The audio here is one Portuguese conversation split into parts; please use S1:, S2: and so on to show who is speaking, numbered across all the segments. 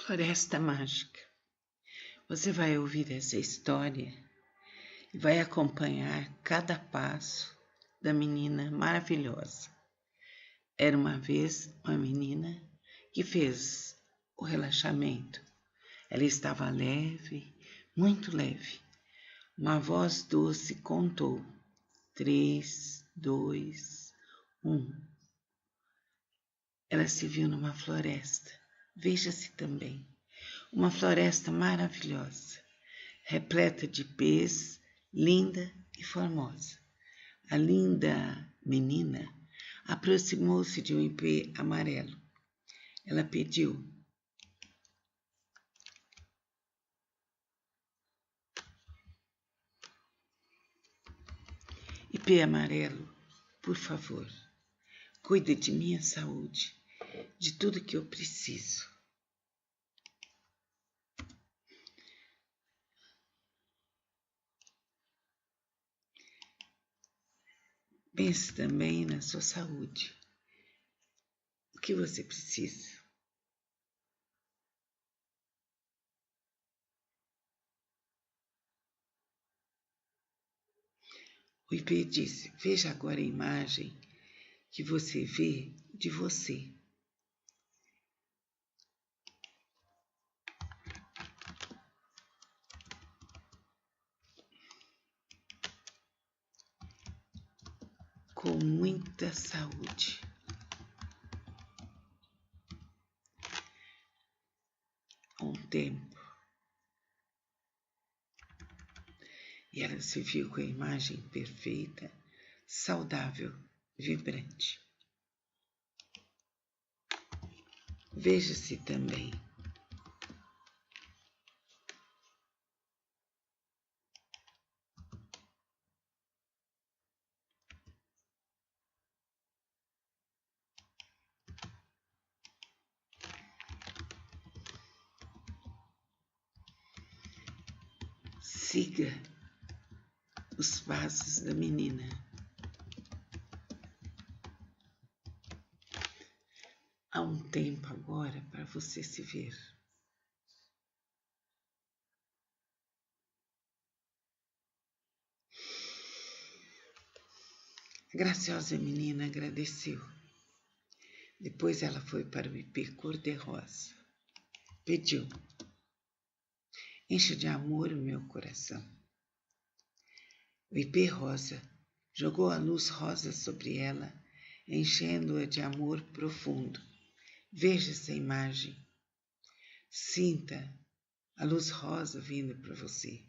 S1: Floresta Mágica. Você vai ouvir essa história e vai acompanhar cada passo da menina maravilhosa. Era uma vez uma menina que fez o relaxamento. Ela estava leve, muito leve. Uma voz doce contou: 3, 2, 1. Ela se viu numa floresta. Veja-se também. Uma floresta maravilhosa, repleta de ipês, linda e formosa. A linda menina aproximou-se de um ipê amarelo. Ela pediu: ipê amarelo, por favor, cuide de minha saúde, de tudo que eu preciso. Pense também na sua saúde. O que você precisa? O ipê disse: veja agora a imagem que você vê de você. Com muita saúde. Há um tempo. E ela se viu com a imagem perfeita, saudável, vibrante. Veja-se também. Siga os passos da menina. Há um tempo agora para você se ver. A graciosa menina agradeceu. Depois ela foi para o ipê cor-de-rosa. Pediu: enche de amor o meu coração. O ipê rosa jogou a luz rosa sobre ela, enchendo-a de amor profundo. Veja essa imagem. Sinta a luz rosa vindo para você.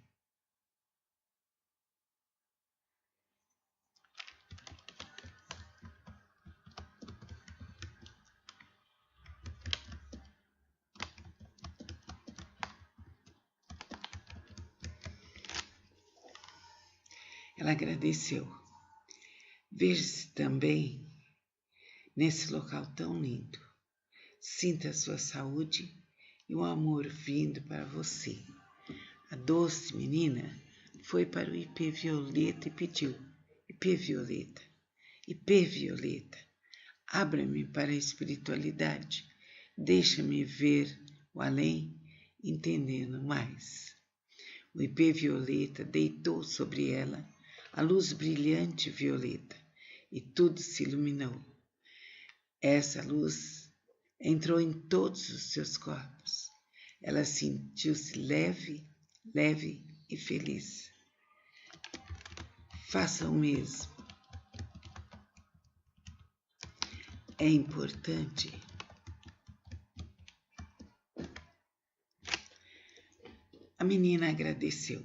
S1: Ela agradeceu. Veja-se também nesse local tão lindo. Sinta a sua saúde e o amor vindo para você. A doce menina foi para o ipê violeta e pediu: ipê violeta, ipê violeta, abra-me para a espiritualidade, deixa-me ver o além, entendendo mais. O ipê violeta deitou sobre ela a luz brilhante violeta e tudo se iluminou. Essa luz entrou em todos os seus corpos. Ela sentiu-se leve, leve e feliz. Faça o mesmo. É importante. A menina agradeceu.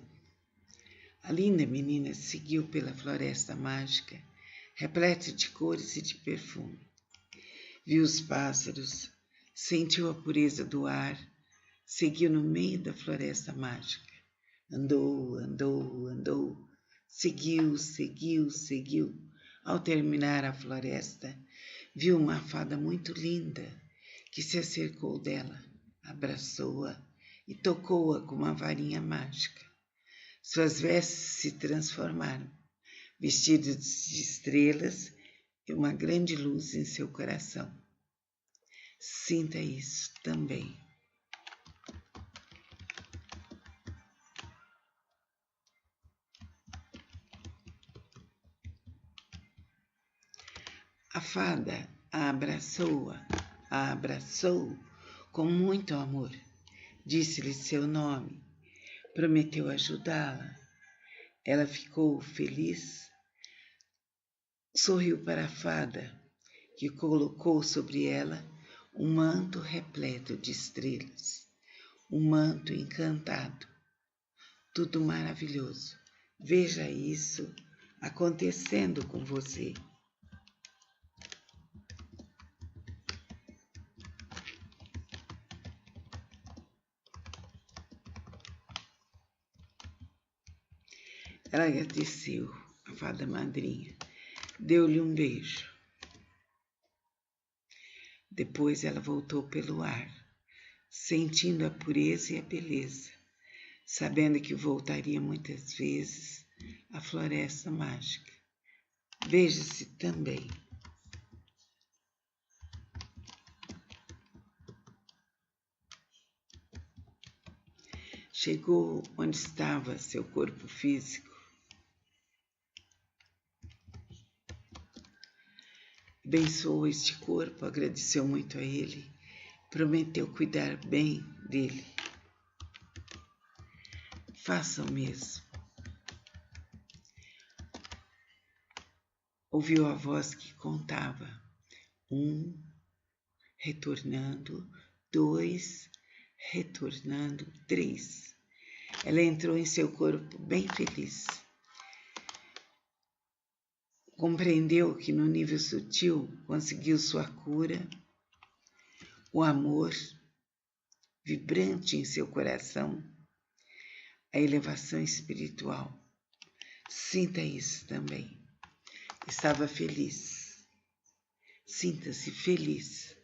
S1: A linda menina seguiu pela floresta mágica, repleta de cores e de perfume. Viu os pássaros, sentiu a pureza do ar, seguiu no meio da floresta mágica. Andou, andou, andou, seguiu, seguiu, seguiu. Ao terminar a floresta, viu uma fada muito linda que se acercou dela, abraçou-a e tocou-a com uma varinha mágica. Suas vestes se transformaram, vestidos de estrelas e uma grande luz em seu coração. Sinta isso também. fada a abraçou com muito amor, disse-lhe seu nome, prometeu ajudá-la. Ela ficou feliz, sorriu para a fada, que colocou sobre ela um manto repleto de estrelas, um manto encantado, tudo maravilhoso. Veja isso acontecendo com você. Ela agradeceu a fada madrinha, deu-lhe um beijo. Depois ela voltou pelo ar, sentindo a pureza e a beleza, sabendo que voltaria muitas vezes à floresta mágica. Veja-se também. Chegou onde estava seu corpo físico. Abençoou este corpo, agradeceu muito a ele, prometeu cuidar bem dele. Faça o mesmo. Ouviu a voz que contava: 1, retornando, 2, retornando, 3. Ela entrou em seu corpo bem feliz. Compreendeu que no nível sutil conseguiu sua cura, o amor vibrante em seu coração, a elevação espiritual. Sinta isso também. Estava feliz. Sinta-se feliz.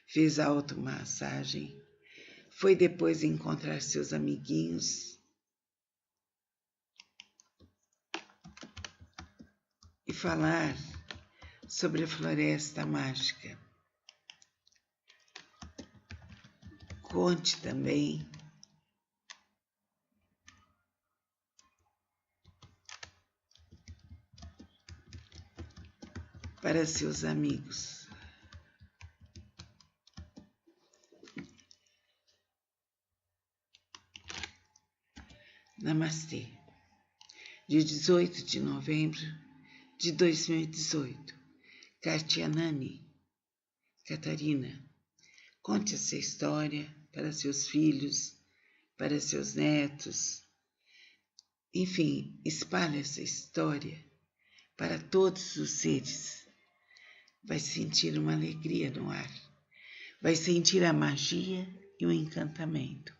S1: Fez a automassagem. Foi depois encontrar seus amiguinhos e falar sobre a floresta mágica. Conte também para seus amigos. Namastê. Dia 18 de novembro de 2018. Katianani, Catarina. Conte essa história para seus filhos, para seus netos. Enfim, espalhe essa história para todos os seres. Vai sentir uma alegria no ar. Vai sentir a magia e o encantamento.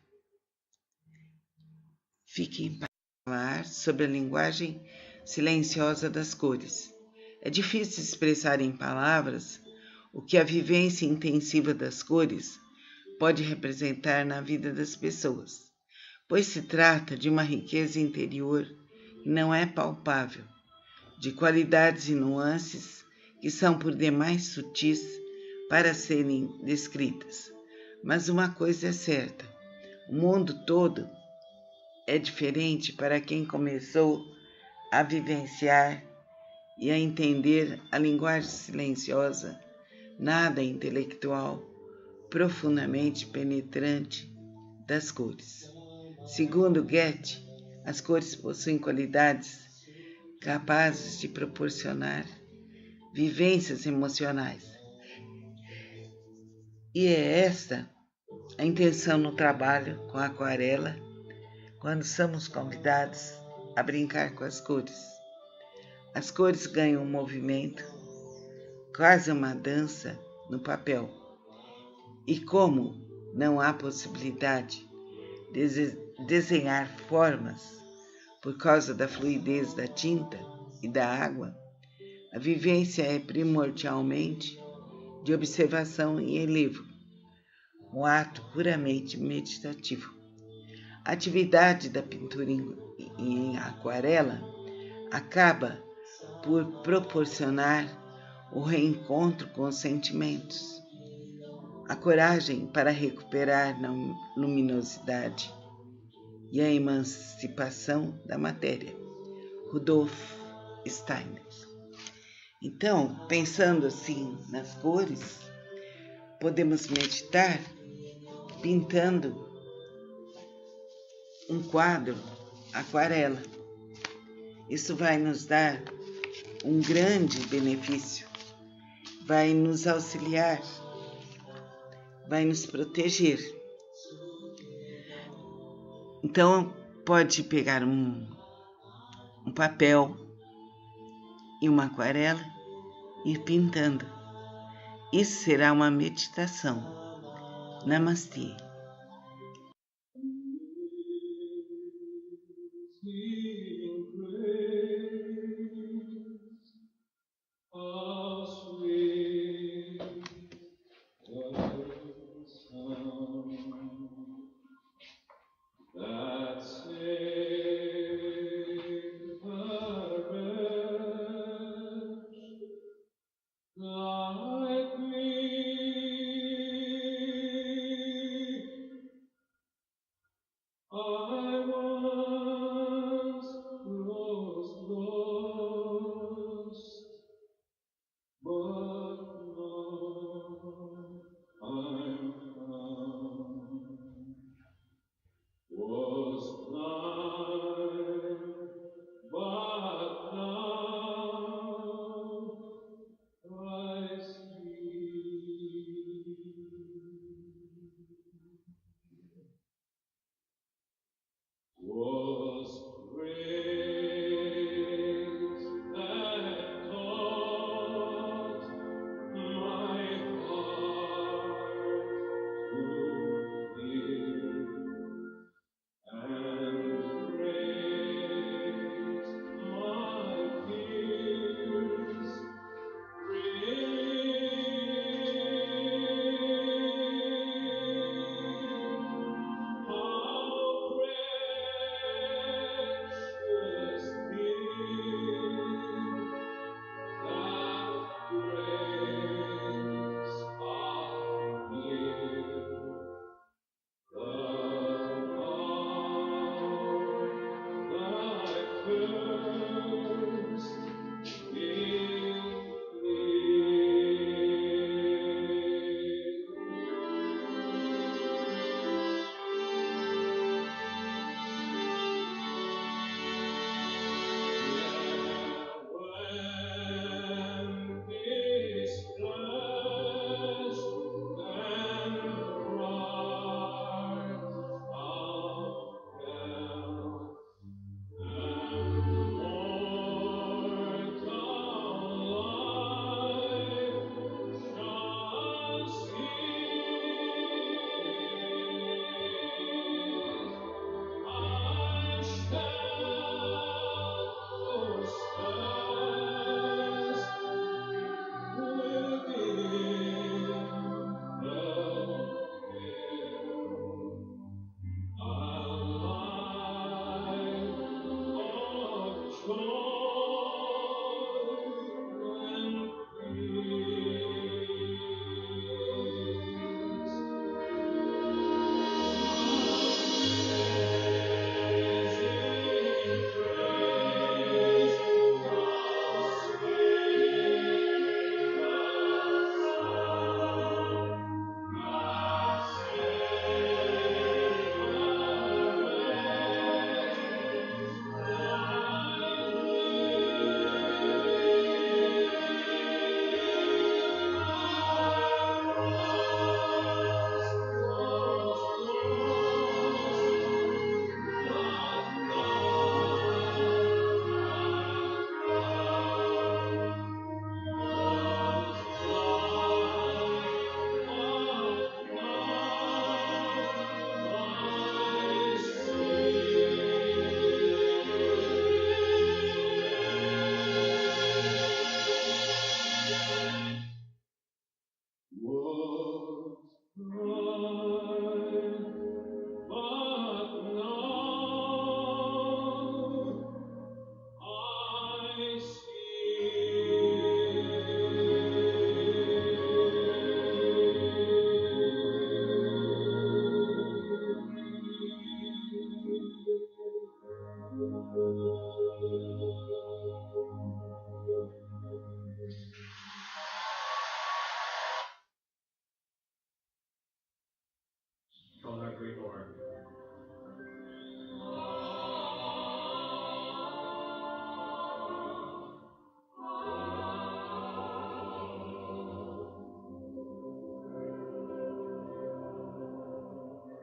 S1: Fiquem para falar sobre a linguagem silenciosa das cores. É difícil expressar em palavras o que a vivência intensiva das cores pode representar na vida das pessoas, pois se trata de uma riqueza interior que não é palpável, de qualidades e nuances que são por demais sutis para serem descritas. Mas uma coisa é certa: o mundo todo é diferente para quem começou a vivenciar e a entender a linguagem silenciosa, nada intelectual, profundamente penetrante das cores. Segundo Goethe, as cores possuem qualidades capazes de proporcionar vivências emocionais. E é esta a intenção no trabalho com a aquarela, quando somos convidados a brincar com as cores. As cores ganham um movimento, quase uma dança no papel. E como não há possibilidade de desenhar formas por causa da fluidez da tinta e da água, a vivência é primordialmente de observação e relevo, um ato puramente meditativo. A atividade da pintura em aquarela acaba por proporcionar o reencontro com os sentimentos, a coragem para recuperar na luminosidade e a emancipação da matéria. Rudolf Steiner. Então, pensando assim nas cores, podemos meditar pintando um quadro aquarela. Isso vai nos dar um grande benefício, vai nos auxiliar, vai nos proteger. Então, pode pegar um papel e uma aquarela e ir pintando. Isso será uma meditação. Namastê.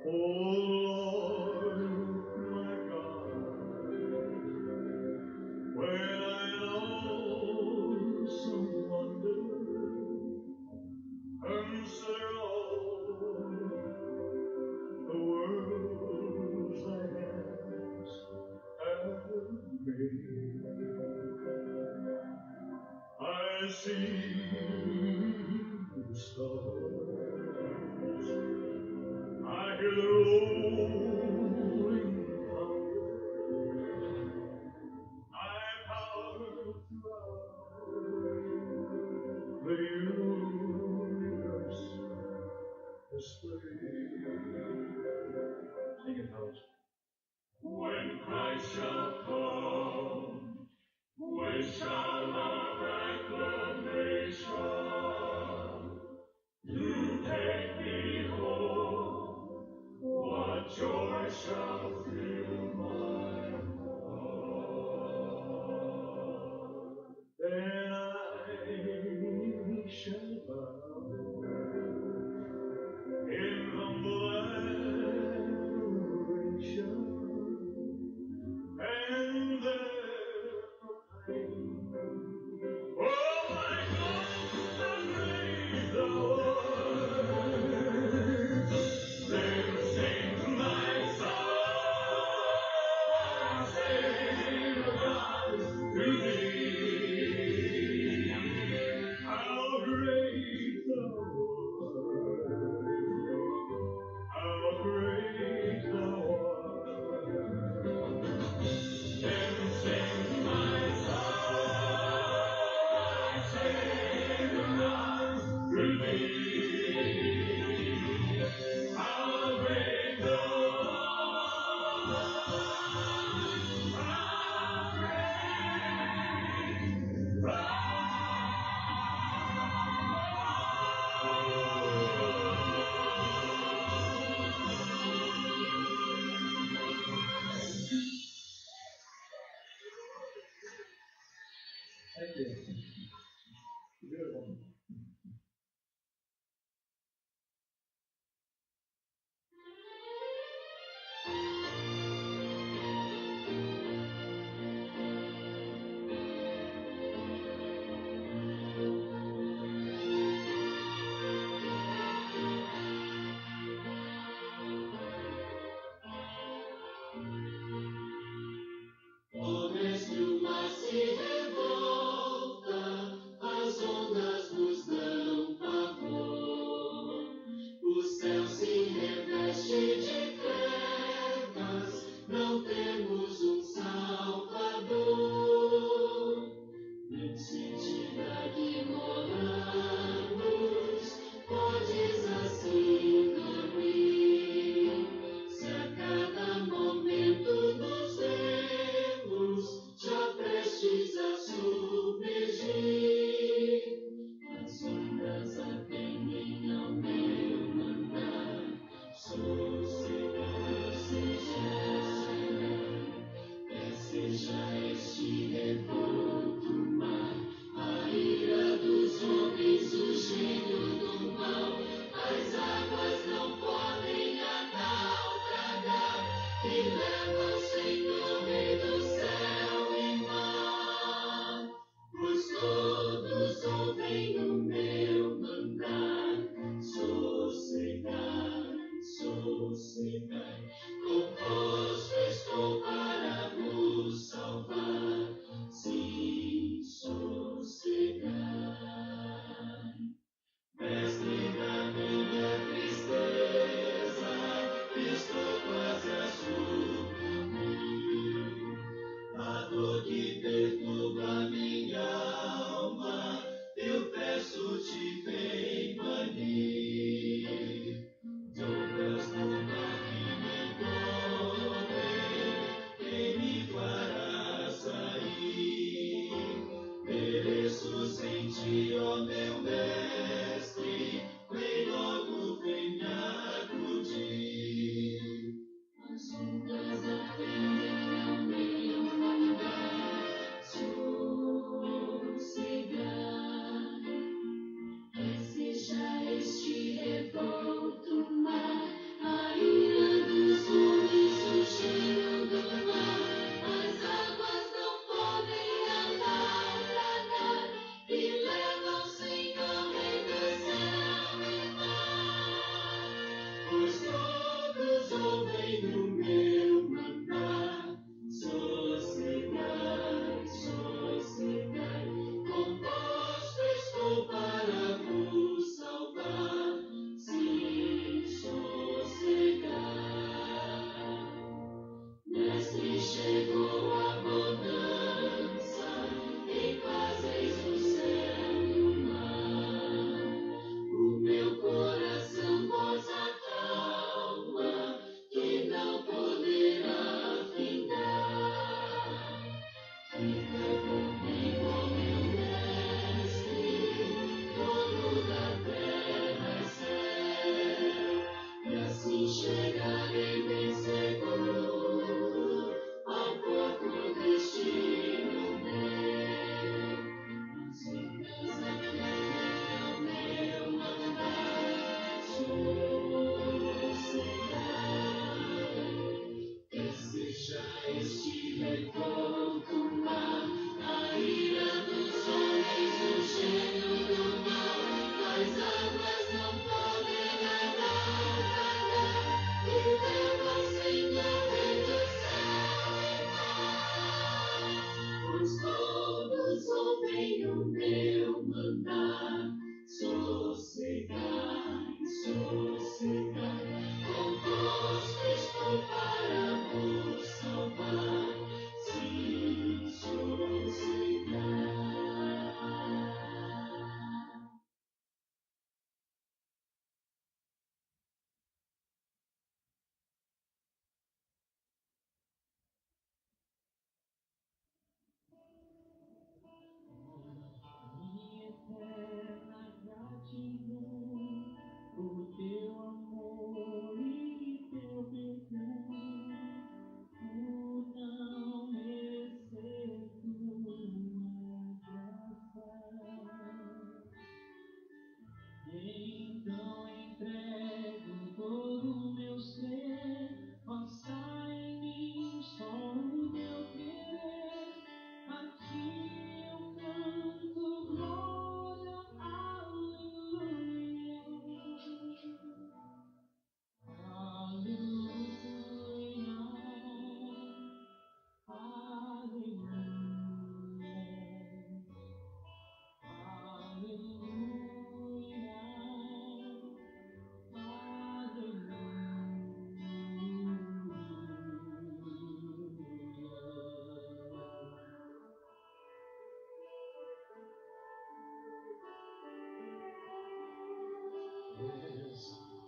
S2: Lord, my God, when I know some wonder and sorrow, the world's thy hands have made. I see the stars, I hear the roll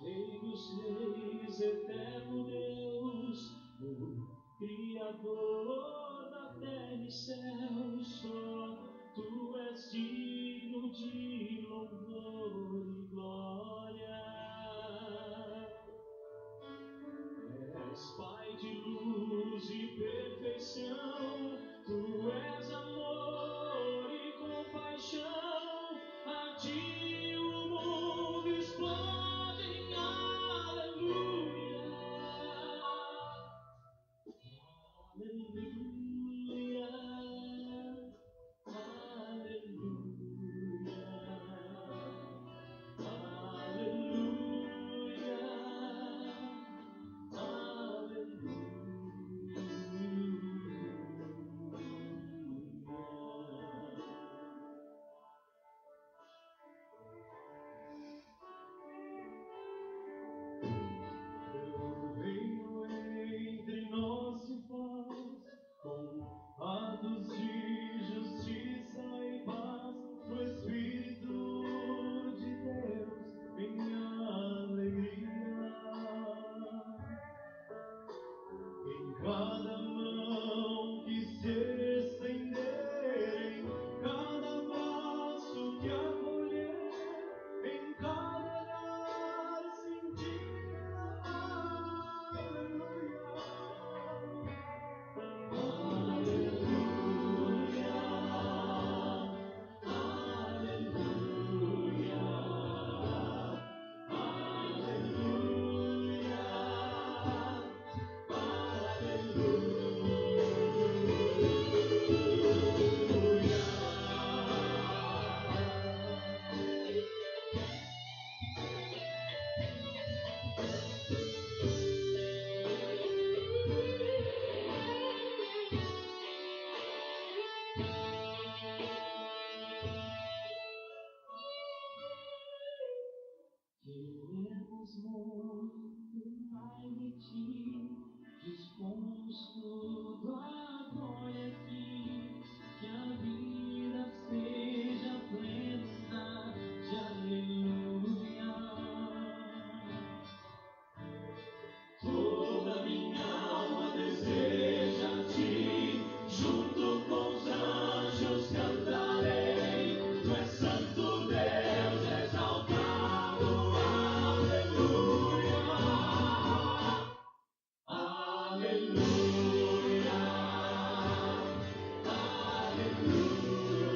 S2: Rei dos reis, eterno Deus, o Criador da terra e céu, só Tu és digno de louvor e glória. És Pai de luz e perfeição, Tu és amor e compaixão, a Ti o mundo explode em aleluia. Aleluia, aleluia, Teu reino entre nós se faz com atos de justiça e paz, do Espírito de Deus em alegria. Em cada mão que se estender, em cada braço que acolher, em cada lar sentir aleluia. Aleluia, aleluia, queremos muito mais de Ti, dispomos tudo agora aqui, que a vida seja plena de aleluia. Toda minha alma deseja a Ti, junto com os anjos cantarei, Tu és santo Deus, exaltado, aleluia, aleluia, aleluia,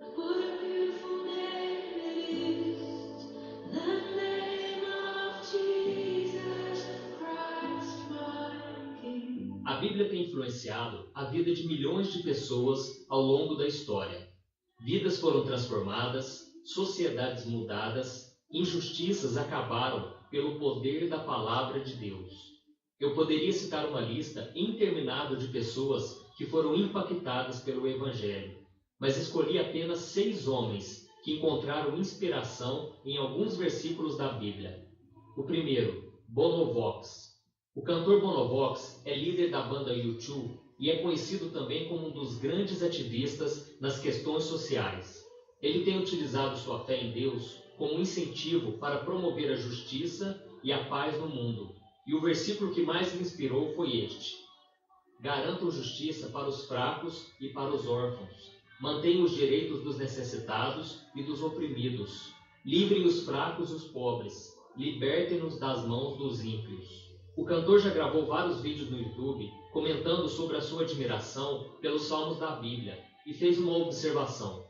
S3: What a beautiful name it is, the name of Jesus Christ, my King.
S4: A Bíblia tem influenciado a vida de milhões de pessoas ao longo da história. Vidas foram transformadas, sociedades mudadas, Injustiças acabaram pelo poder da palavra de Deus. Eu poderia citar uma lista interminável de pessoas que foram impactadas pelo Evangelho, mas escolhi apenas 6 homens que encontraram inspiração em alguns versículos da Bíblia. O primeiro, Bono Vox. O cantor Bono Vox é líder da banda U2 e é conhecido também como um dos grandes ativistas nas questões sociais. Ele tem utilizado sua fé em Deus como incentivo para promover a justiça e a paz no mundo. E o versículo que mais me inspirou foi este: garantam justiça para os fracos e para os órfãos. Mantenham os direitos dos necessitados e dos oprimidos. Livrem os fracos e os pobres. Libertem-nos das mãos dos ímpios. O cantor já gravou vários vídeos no YouTube comentando sobre a sua admiração pelos salmos da Bíblia e fez uma observação.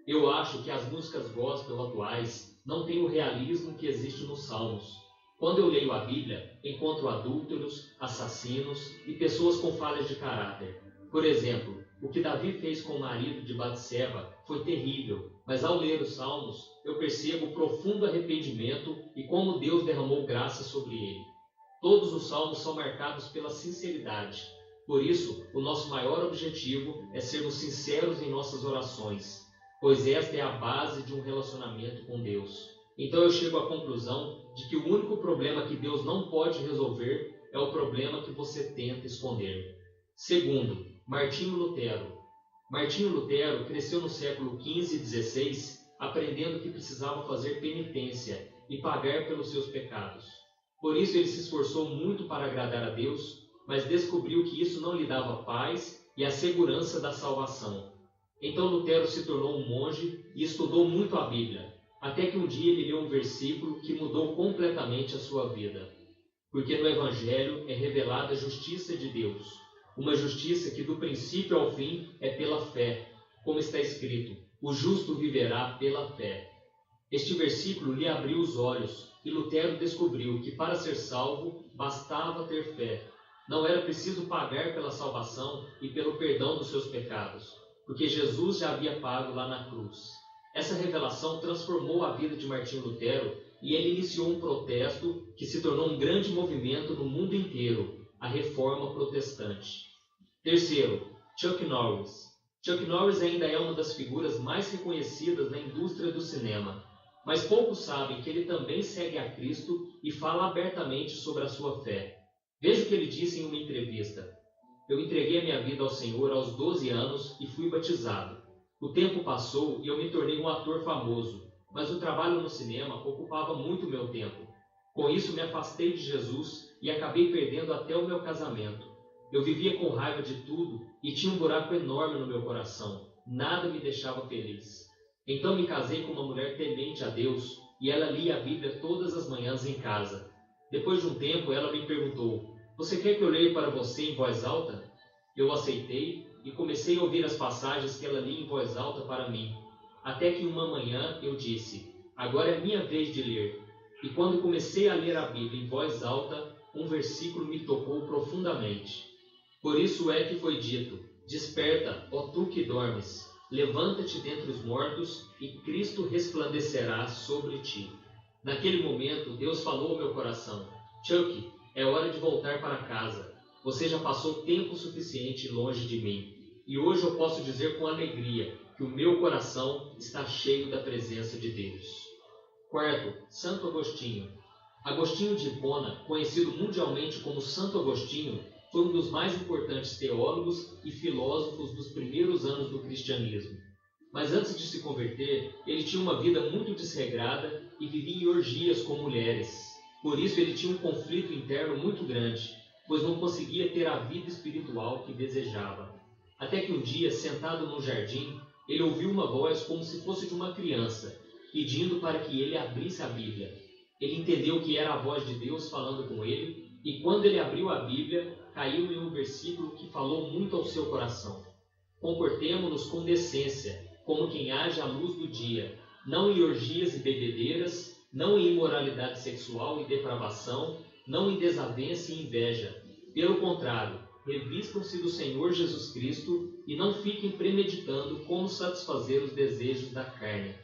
S4: Eu acho que as músicas gospel atuais não têm o realismo que existe nos salmos. Quando eu leio a Bíblia, encontro adúlteros, assassinos e pessoas com falhas de caráter. Por exemplo, o que Davi fez com o marido de Batseba foi terrível, mas ao ler os salmos, eu percebo profundo arrependimento e como Deus derramou graça sobre ele. Todos os salmos são marcados pela sinceridade. Por isso, o nosso maior objetivo é sermos sinceros em nossas orações, pois esta é a base de um relacionamento com Deus. Então eu chego à conclusão de que o único problema que Deus não pode resolver é o problema que você tenta esconder. Segundo, Martinho Lutero. Martinho Lutero cresceu no século XV e XVI, aprendendo que precisava fazer penitência e pagar pelos seus pecados. Por isso ele se esforçou muito para agradar a Deus, mas descobriu que isso não lhe dava paz e a segurança da salvação. Então Lutero se tornou um monge e estudou muito a Bíblia, até que um dia ele leu um versículo que mudou completamente a sua vida. Porque no Evangelho é revelada a justiça de Deus, uma justiça que do princípio ao fim é pela fé, como está escrito: o justo viverá pela fé. Este versículo lhe abriu os olhos e Lutero descobriu que para ser salvo bastava ter fé. Não era preciso pagar pela salvação e pelo perdão dos seus pecados, porque Jesus já havia pago lá na cruz. Essa revelação transformou a vida de Martinho Lutero e ele iniciou um protesto que se tornou um grande movimento no mundo inteiro, a Reforma Protestante. Terceiro, Chuck Norris. Chuck Norris ainda é uma das figuras mais reconhecidas na indústria do cinema, mas poucos sabem que ele também segue a Cristo e fala abertamente sobre a sua fé. Veja o que ele disse em uma entrevista: eu entreguei a minha vida ao Senhor aos 12 anos e fui batizado. O tempo passou e eu me tornei um ator famoso, mas o trabalho no cinema ocupava muito meu tempo. Com isso me afastei de Jesus e acabei perdendo até o meu casamento. Eu vivia com raiva de tudo e tinha um buraco enorme no meu coração. Nada me deixava feliz. Então me casei com uma mulher temente a Deus e ela lia a Bíblia todas as manhãs em casa. Depois de um tempo ela me perguntou: você quer que eu leia para você em voz alta? Eu aceitei e comecei a ouvir as passagens que ela lia em voz alta para mim. Até que uma manhã eu disse: agora é minha vez de ler. E quando comecei a ler a Bíblia em voz alta, um versículo me tocou profundamente. Por isso é que foi dito: desperta, ó tu que dormes, levanta-te dentre os mortos e Cristo resplandecerá sobre ti. Naquele momento, Deus falou ao meu coração: Chuck, é hora de voltar para casa. Você já passou tempo suficiente longe de mim. E hoje eu posso dizer com alegria que o meu coração está cheio da presença de Deus. Quarto, Santo Agostinho. Agostinho de Hipona, conhecido mundialmente como Santo Agostinho, foi um dos mais importantes teólogos e filósofos dos primeiros anos do cristianismo. Mas antes de se converter, ele tinha uma vida muito desregrada e vivia em orgias com mulheres. Por isso ele tinha um conflito interno muito grande, pois não conseguia ter a vida espiritual que desejava. Até que um dia, sentado num jardim, ele ouviu uma voz como se fosse de uma criança, pedindo para que ele abrisse a Bíblia. Ele entendeu que era a voz de Deus falando com ele, e quando ele abriu a Bíblia, caiu em um versículo que falou muito ao seu coração. Comportemo-nos com decência, como quem age à luz do dia, não em orgias e bebedeiras, não em imoralidade sexual e depravação, não em desavença e inveja. Pelo contrário, revistam-se do Senhor Jesus Cristo e não fiquem premeditando como satisfazer os desejos da carne.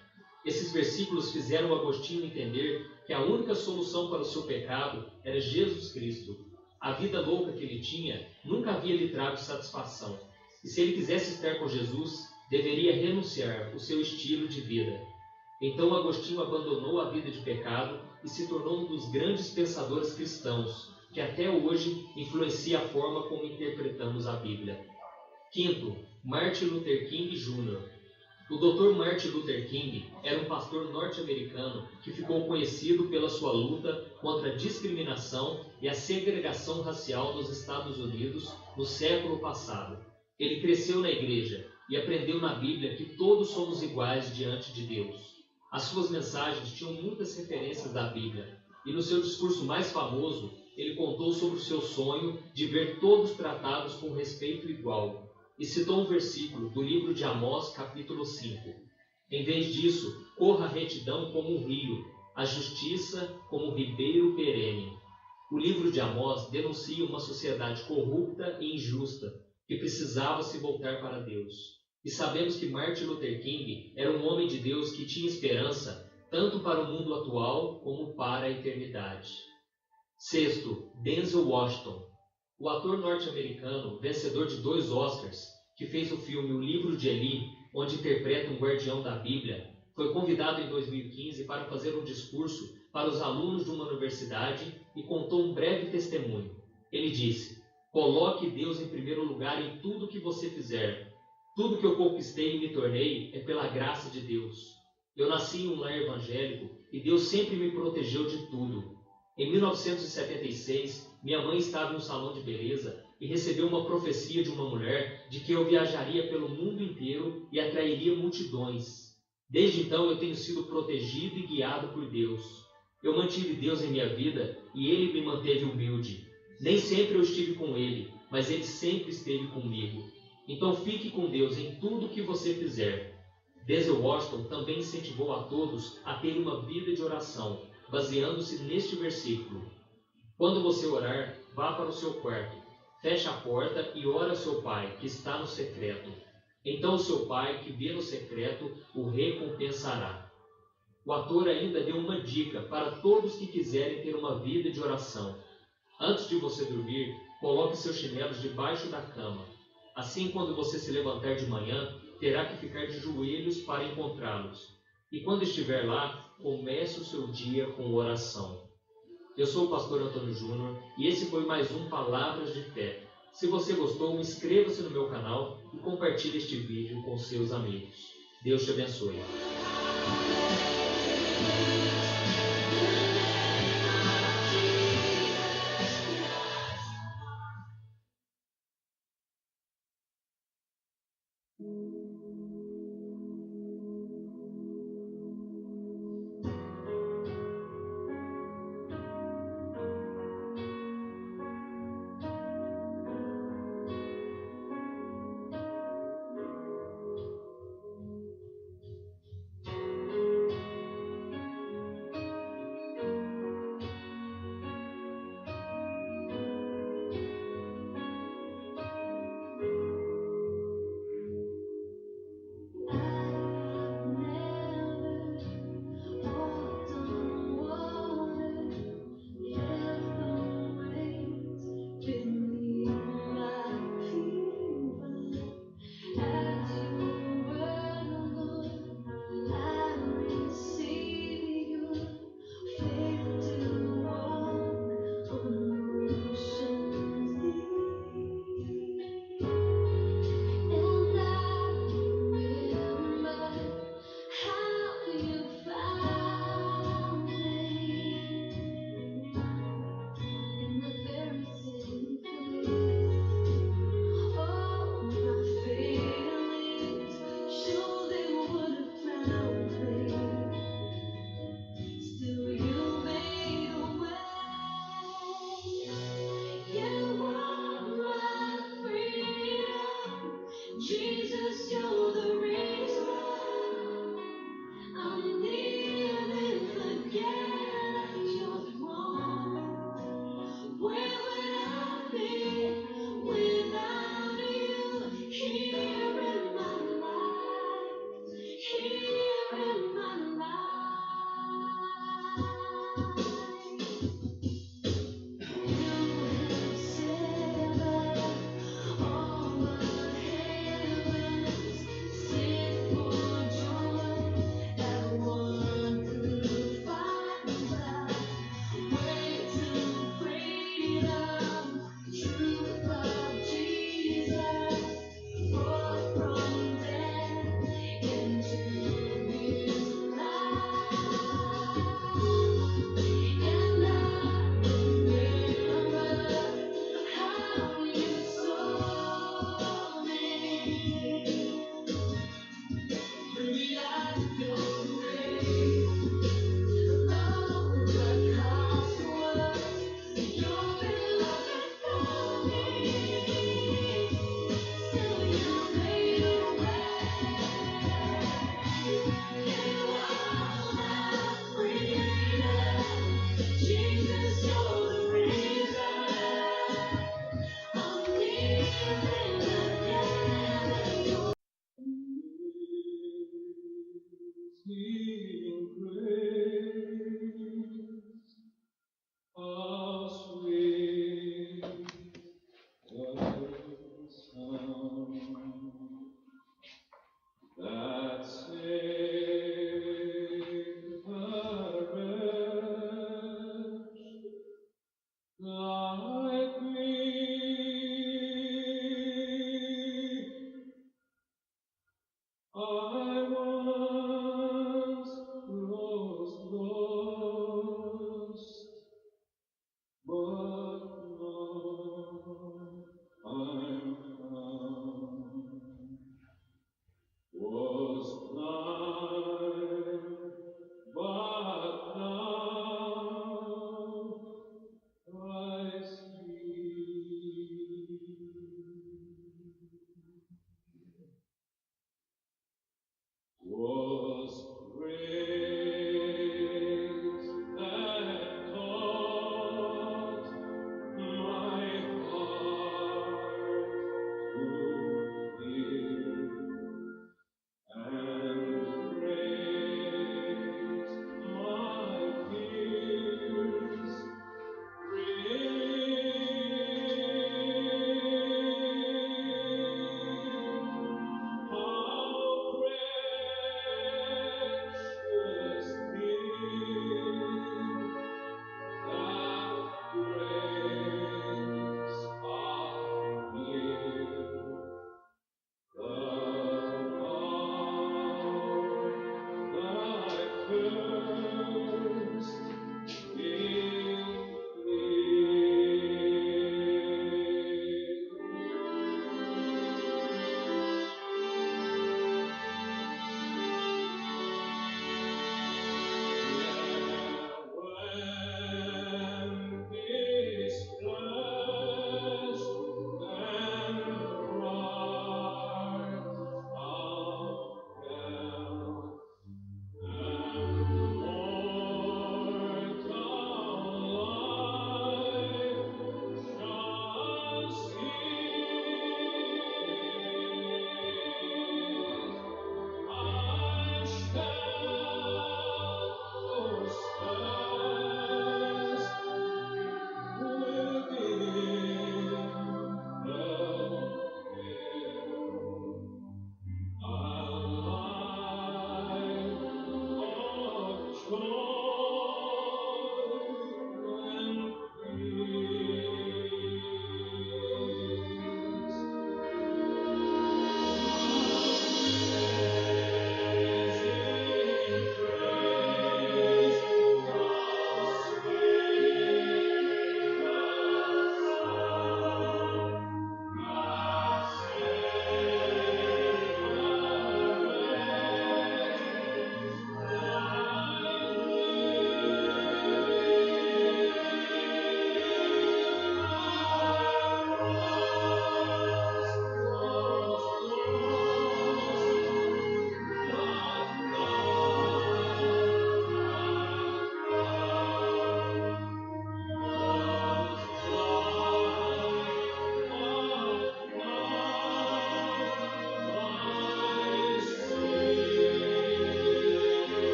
S4: Esses versículos fizeram Agostinho entender que a única solução para o seu pecado era Jesus Cristo. A vida louca que ele tinha nunca havia lhe trago satisfação. E se ele quisesse estar com Jesus, deveria renunciar o seu estilo de vida. Então Agostinho abandonou a vida de pecado e se tornou um dos grandes pensadores cristãos, que até hoje influencia a forma como interpretamos a Bíblia. Quinto, Martin Luther King Jr. O Dr. Martin Luther King era um pastor norte-americano que ficou conhecido pela sua luta contra a discriminação e a segregação racial nos Estados Unidos no século passado. Ele cresceu na igreja e aprendeu na Bíblia que todos somos iguais diante de Deus. As suas mensagens tinham muitas referências da Bíblia, e no seu discurso mais famoso, ele contou sobre o seu sonho de ver todos tratados com respeito igual, e citou um versículo do livro de Amós, capítulo 5. Em vez disso, corra a retidão como um rio, a justiça como um ribeiro perene. O livro de Amós denuncia uma sociedade corrupta e injusta, que precisava se voltar para Deus. E sabemos que Martin Luther King era um homem de Deus que tinha esperança tanto para o mundo atual como para a eternidade. Sexto, Denzel Washington. O ator norte-americano, vencedor de 2 Oscars, que fez o filme O Livro de Eli, onde interpreta um guardião da Bíblia, foi convidado em 2015 para fazer um discurso para os alunos de uma universidade e contou um breve testemunho. Ele disse: "Coloque Deus em primeiro lugar em tudo que você fizer. Tudo que eu conquistei e me tornei é pela graça de Deus. Eu nasci em um lar evangélico e Deus sempre me protegeu de tudo. Em 1976, minha mãe estava em um salão de beleza e recebeu uma profecia de uma mulher de que eu viajaria pelo mundo inteiro e atrairia multidões. Desde então eu tenho sido protegido e guiado por Deus. Eu mantive Deus em minha vida e Ele me manteve humilde. Nem sempre eu estive com Ele, mas Ele sempre esteve comigo. Então fique com Deus em tudo que você fizer." Denzel Washington também incentivou a todos a ter uma vida de oração, baseando-se neste versículo. "Quando você orar, vá para o seu quarto, feche a porta e ore ao seu pai, que está no secreto. Então o seu pai, que vê no secreto, o recompensará." O ator ainda deu uma dica para todos que quiserem ter uma vida de oração. Antes de você dormir, coloque seus chinelos debaixo da cama. Assim, quando você se levantar de manhã, terá que ficar de joelhos para encontrá-los. E quando estiver lá, comece o seu dia com oração. Eu sou o pastor Antônio Júnior e esse foi mais um Palavras de Fé. Se você gostou, inscreva-se no meu canal e compartilhe este vídeo com seus amigos. Deus te abençoe.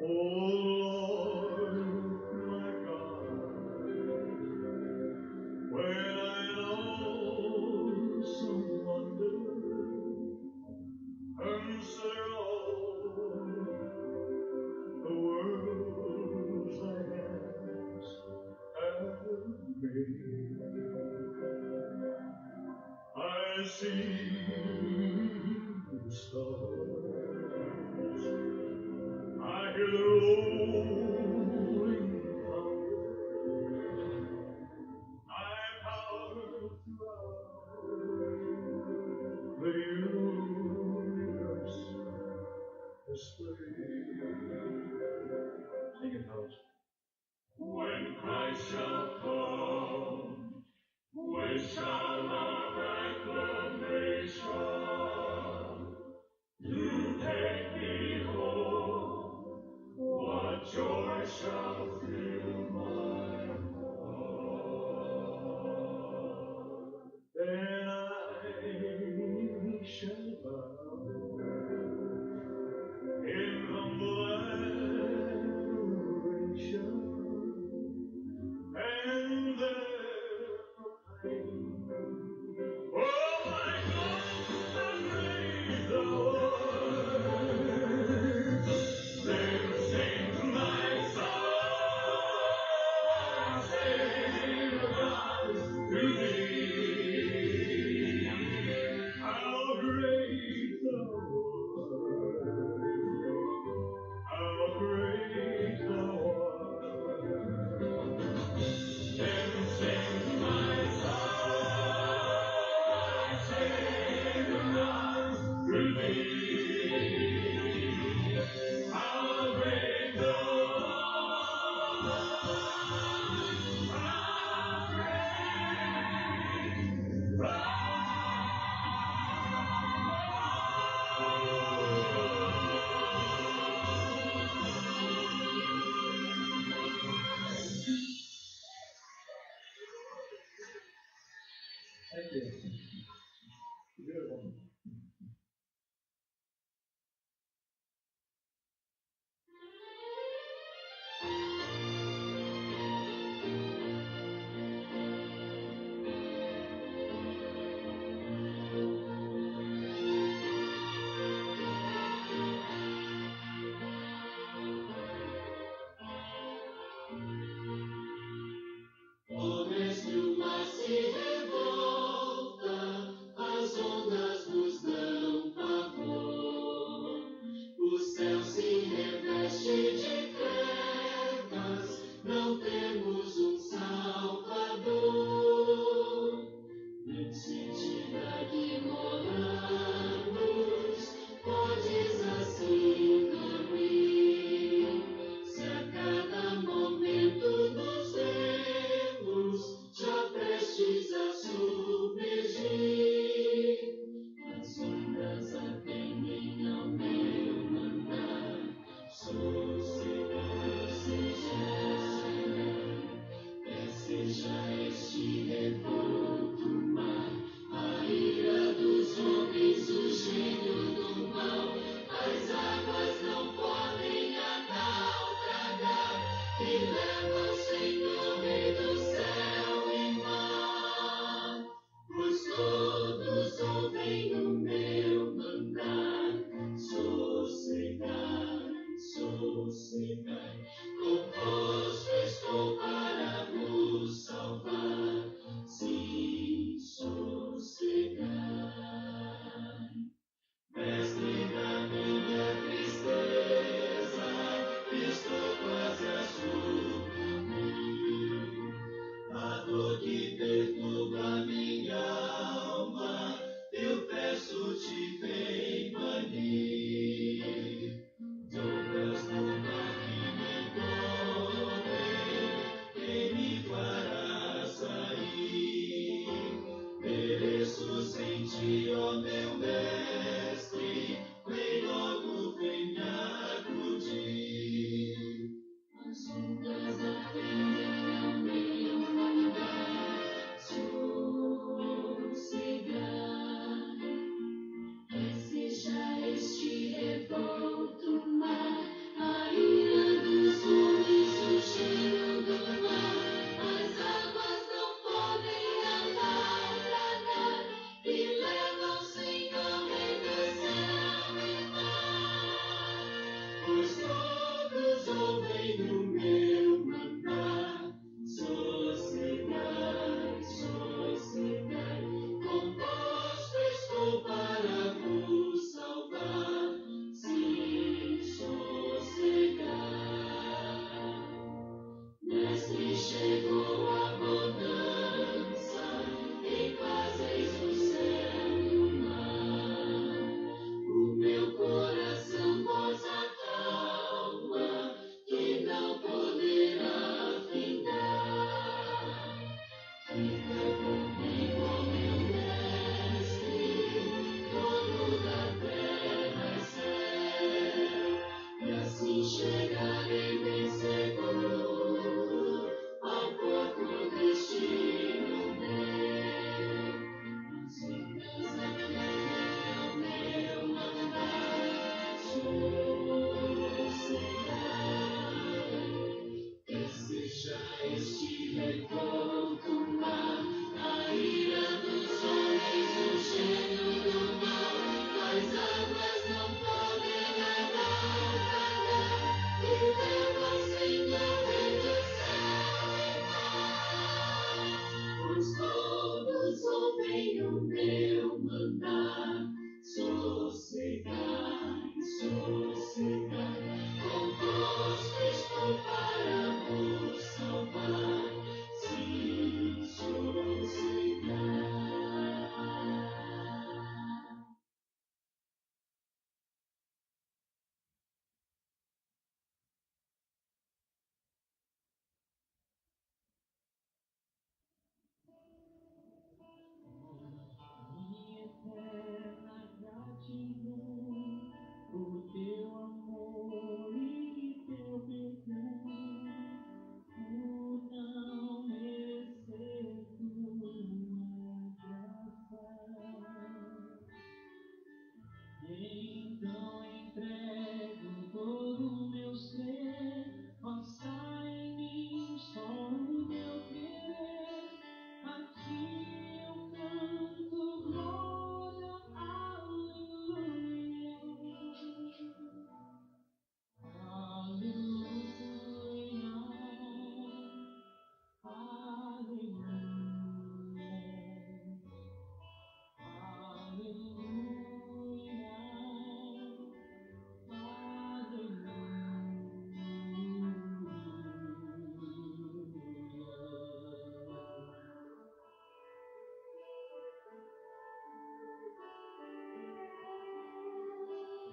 S2: Lord, my God, when I know some wonder, consider all the world's thy hands have made. I see the stars, I hear the rolling thunder, thy power throughout the universe displayed. Sing it, fellas. When Christ shall come, with shout of acclamation, to take me home, what joy shall fill my heart? Then I shall bow in humble adoration, and there proclaim, oh my God, how great thou art. Then sings my soul, Savior God, to thee. How great thou art, how great thou art. Then sings my soul, Savior God, to thee. How great thou art, how great thou art. Thank you. Beautiful.
S3: Goodness to mercy and volta,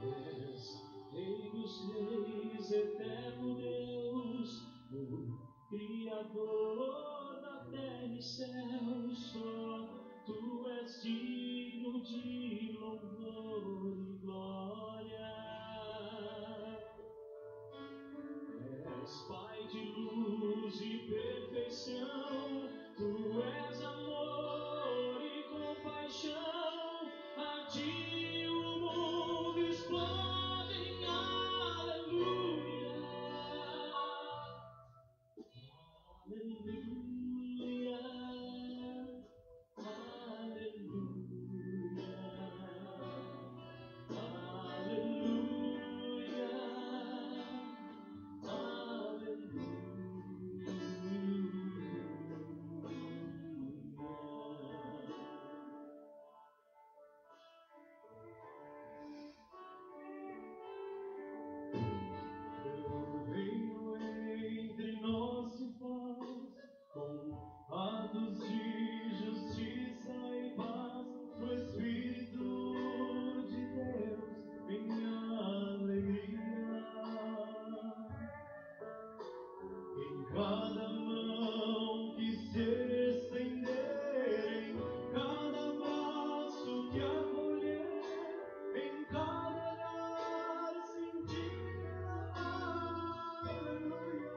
S2: És Rei dos reis, eterno Deus, o Criador da terra e céu, só Tu és digno de louvor e glória. És Pai de luz e perfeição, Tu és amor e compaixão, a Ti o mundo explode em aleluia. Aleluia, aleluia, Teu reino entre nós se faz com atos de justiça e paz, no Espírito de Deus em alegria. Em cada mão que se estender, em cada braço que acolher, em cada olhar sentir aleluia.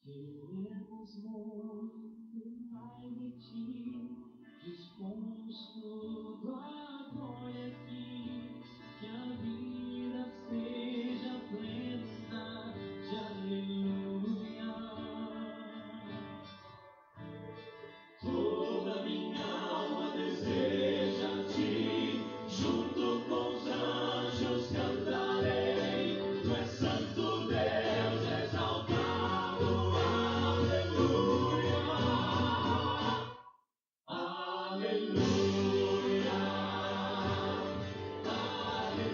S2: Queremos muito mais de Ti, dispomos tudo agora aqui, que a vida seja plena de aleluia. Toda minha alma deseja a Ti, junto com os anjos cantarei. Tu és santo Deus, exaltado, aleluia, aleluia, aleluia,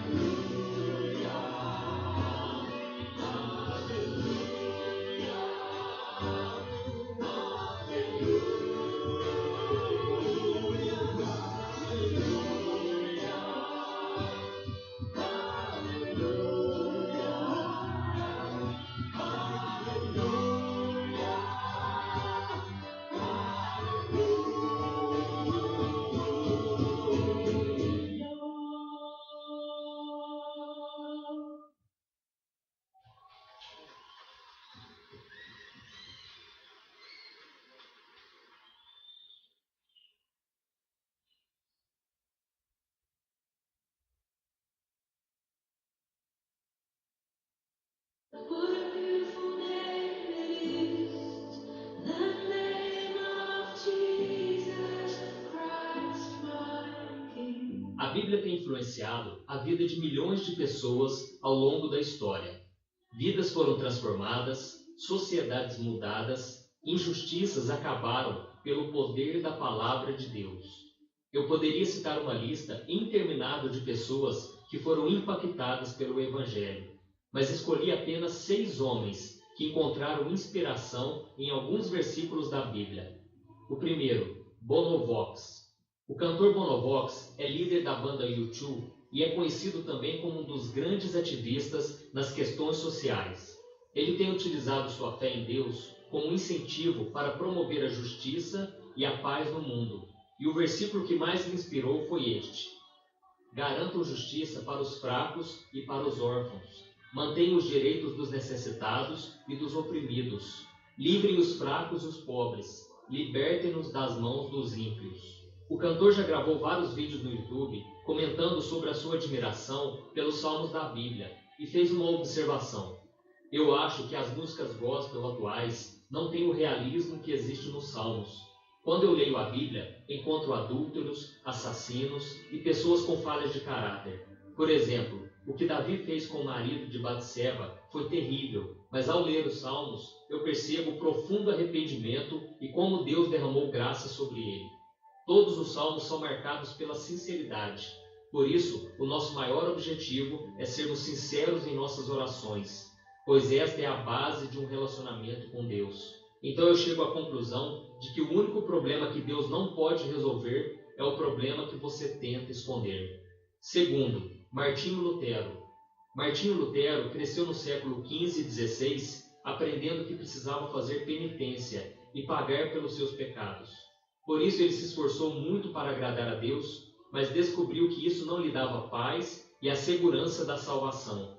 S3: What a beautiful name it is, the name of Jesus Christ, my King.
S4: A Bíblia tem influenciado a vida de milhões de pessoas ao longo da história. Vidas foram transformadas, sociedades mudadas, injustiças acabaram pelo poder da palavra de Deus. Eu poderia citar uma lista interminável de pessoas que foram impactadas pelo Evangelho, mas escolhi apenas 6 homens que encontraram inspiração em alguns versículos da Bíblia. O primeiro, Bono Vox. O cantor Bono Vox é líder da banda U2 e é conhecido também como um dos grandes ativistas nas questões sociais. Ele tem utilizado sua fé em Deus como um incentivo para promover a justiça e a paz no mundo. E o versículo que mais lhe inspirou foi este: garantam justiça para os fracos e para os órfãos. Mantenham os direitos dos necessitados e dos oprimidos. Livrem os fracos e os pobres. Libertem-nos das mãos dos ímpios. O cantor já gravou vários vídeos no YouTube comentando sobre a sua admiração pelos salmos da Bíblia e fez uma observação. Eu acho que as músicas gospel atuais não têm o realismo que existe nos Salmos. Quando eu leio a Bíblia, encontro adúlteros, assassinos e pessoas com falhas de caráter. Por exemplo, o que Davi fez com o marido de Batseba foi terrível, mas ao ler os Salmos, eu percebo profundo arrependimento e como Deus derramou graça sobre ele. Todos os Salmos são marcados pela sinceridade. Por isso, o nosso maior objetivo é sermos sinceros em nossas orações, pois esta é a base de um relacionamento com Deus. Então eu chego à conclusão de que o único problema que Deus não pode resolver é o problema que você tenta esconder. Segundo, Martinho Lutero. Martinho Lutero cresceu no século XV e XVI, aprendendo que precisava fazer penitência e pagar pelos seus pecados. Por isso ele se esforçou muito para agradar a Deus, mas descobriu que isso não lhe dava paz e a segurança da salvação.